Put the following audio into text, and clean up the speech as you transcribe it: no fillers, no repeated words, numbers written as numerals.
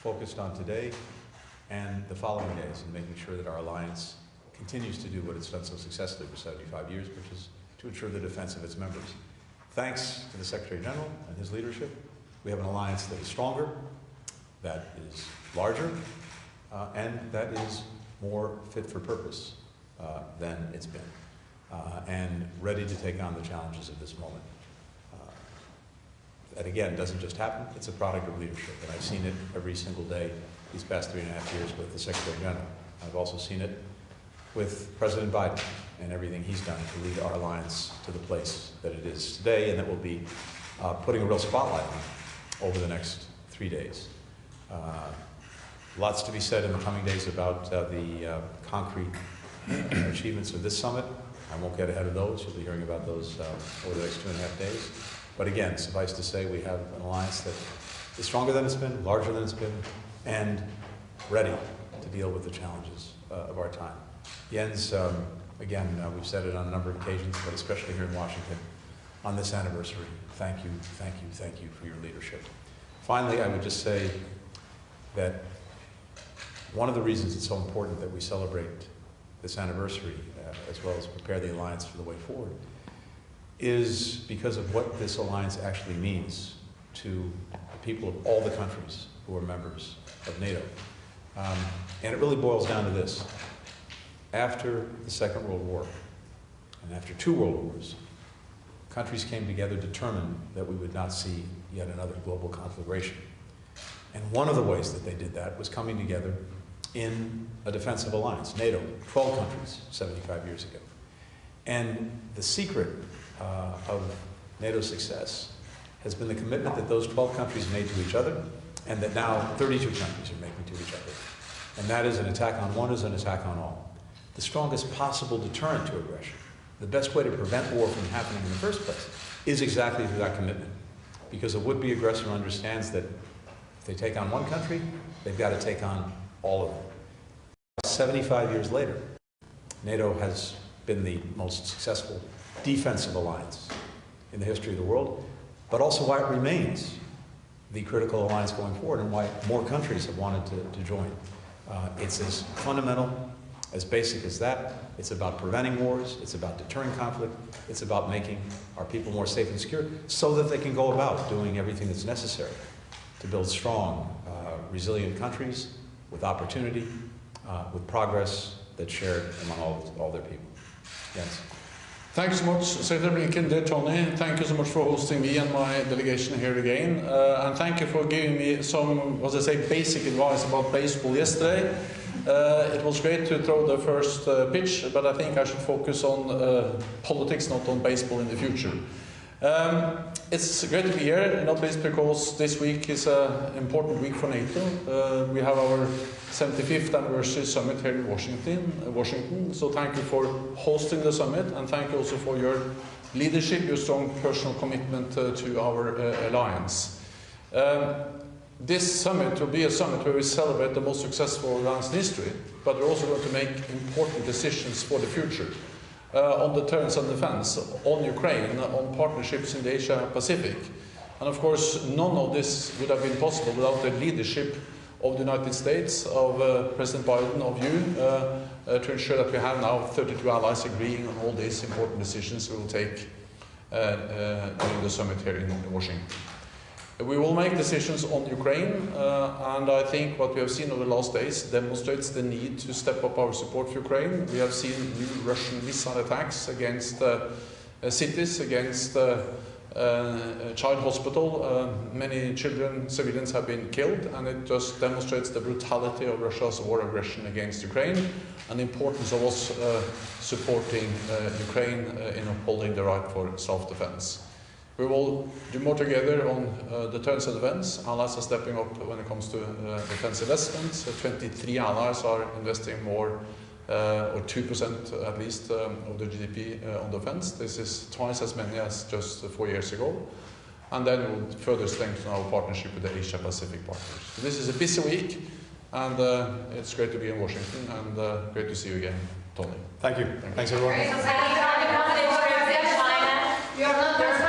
focused on today and the following days and making sure that our alliance continues to do what it's done so successfully for 75 years, which is to ensure the defense of its members. Thanks to the Secretary General and his leadership, we have an alliance that is stronger, that is larger, and that is more fit for purpose than it's been, and ready to take on the challenges of this moment. That again doesn't just happen, it's a product of leadership, and I've seen it every single day these past 3.5 years with the Secretary General. I've also seen it with President Biden and everything he's done to lead our alliance to the place that it is today, and that will be putting a real spotlight on it over the next 3 days. Lots to be said in the coming days about the concrete achievements of this summit. I won't get ahead of those. You'll be hearing about those over the next 2.5 days. But again, suffice to say, we have an alliance that is stronger than it's been, larger than it's been, and ready to deal with the challenges of our time. Jens, again, we've said it on a number of occasions, but especially here in Washington, on this anniversary, thank you, thank you, thank you for your leadership. Finally, I would just say that one of the reasons it's so important that we celebrate this anniversary, as well as prepare the alliance for the way forward, is because of what this alliance actually means to the people of all the countries who are members of NATO. And it really boils down to this. After the Second World War, and after 2 world wars, countries came together determined that we would not see yet another global conflagration. And one of the ways that they did that was coming together in a defensive alliance, NATO, 12 countries 75 years ago. And the secret of NATO's success has been the commitment that those 12 countries made to each other, and that now 32 countries are making to each other. And that is an attack on one is an attack on all. The strongest possible deterrent to aggression, the best way to prevent war from happening in the first place, is exactly through that commitment. Because a would-be aggressor understands that if they take on one country, they've got to take on all of them. 75 years later, NATO has been the most successful defensive alliance in the history of the world, but also why it remains the critical alliance going forward and why more countries have wanted to join. It's as fundamental, as basic as that. It's about preventing wars, it's about deterring conflict, it's about making our people more safe and secure so that they can go about doing everything that's necessary to build strong, resilient countries with opportunity, with progress that's shared among all their people. Yes. Thank you so much, Secretary Blinken, dear Tony. Thank you so much for hosting me and my delegation here again. And thank you for giving me some, as I say, basic advice about baseball yesterday. It was great to throw the first pitch, but I think I should focus on politics, not on baseball in the future. It's great to be here, not least because this week is an important week for NATO. We have our 75th anniversary summit here in Washington. So thank you for hosting the summit, and thank you also for your leadership, your strong personal commitment to our alliance. This summit will be a summit where we celebrate the most successful alliance in history, but we're also going to make important decisions for the future. On deterrence and defense, on Ukraine, on partnerships in the Asia-Pacific. And of course, none of this would have been possible without the leadership of the United States, of President Biden, of you, to ensure that we have now 32 allies agreeing on all these important decisions we will take during the summit here in Washington. We will make decisions on Ukraine, and I think what we have seen over the last days demonstrates the need to step up our support for Ukraine. We have seen new Russian missile attacks against cities, against child hospital. Many children, civilians have been killed, and it just demonstrates the brutality of Russia's war aggression against Ukraine and the importance of us supporting Ukraine in upholding the right for self-defense. We will do more together on deterrence and defense. Allies are stepping up when it comes to defense investments. 23 allies are investing more, or 2% at least, of the GDP on defense. This is twice as many as just 4 years ago. And then we'll further strengthen our partnership with the Asia-Pacific partners. So this is a busy week, and it's great to be in Washington, and great to see you again, Tony. Thank you. Thanks, everyone. You are not